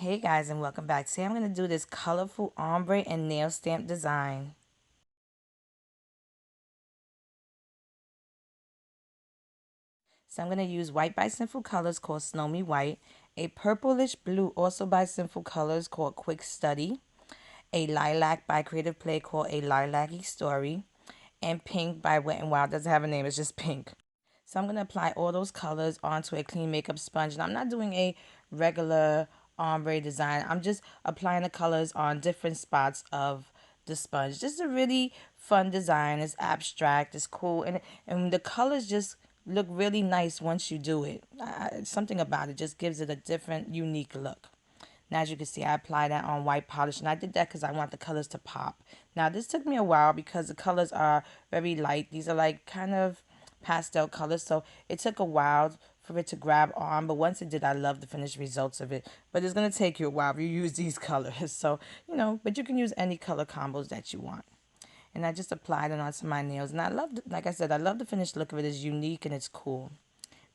Hey guys, and welcome back. Today I'm going to do this colorful ombre and nail stamp design. So I'm going to use white by Sinful Colors called Snowy White, a purplish blue also by Sinful Colors called Quick Study, a lilac by Creative Play called A Lilac-y Story, and pink by Wet n Wild. Doesn't have a name, it's just pink. So I'm going to apply all those colors onto a clean makeup sponge. And I'm not doing a regular ombre design. I'm just applying the colors on different spots of the sponge. Just a really fun design. It's abstract. It's cool. And the colors just look really nice once you do it. Something about it just gives it a different, unique look. Now, as you can see, I applied that on white polish, and I did that because I want the colors to pop. Now, this took me a while because the colors are very light. These are like kind of pastel colors, so it took a while for it to grab on, but once it did, I love the finished results of it. But it's going to take you a while if you use these colors, so, but you can use any color combos that you want. And I just applied it onto my nails, and I love, like I said, I love the finished look of it. It's unique and it's cool.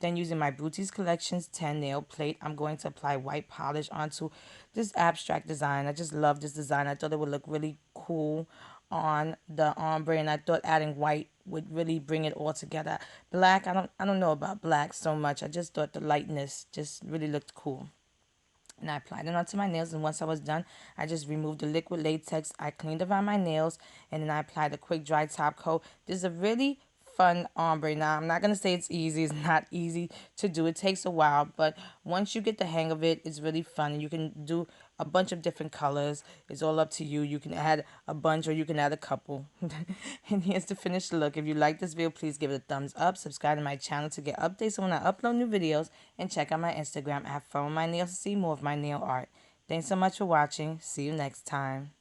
Then using my Buitee Collection's 10 nail plate, I'm going to apply white polish onto this abstract design. I just love this design. I thought it would look really cool on the ombre, and I thought adding white would really bring it all together. Black, I don't know about black so much. I just thought the lightness just really looked cool. And I applied it onto my nails, and once I was done, I just removed the liquid latex. I cleaned around my nails, and then I applied a quick dry top coat. This is a really fun ombre. Now, I'm not going to say it's easy. It's not easy to do. It takes a while, but once you get the hang of it, it's really fun. And you can do a bunch of different colors. It's all up to you. You can add a bunch or you can add a couple. And here's the finished look. If you like this video, please give it a thumbs up. Subscribe to my channel to get updates when I upload new videos. And check out my Instagram at Funwithmynails to see more of my nail art. Thanks so much for watching. See you next time.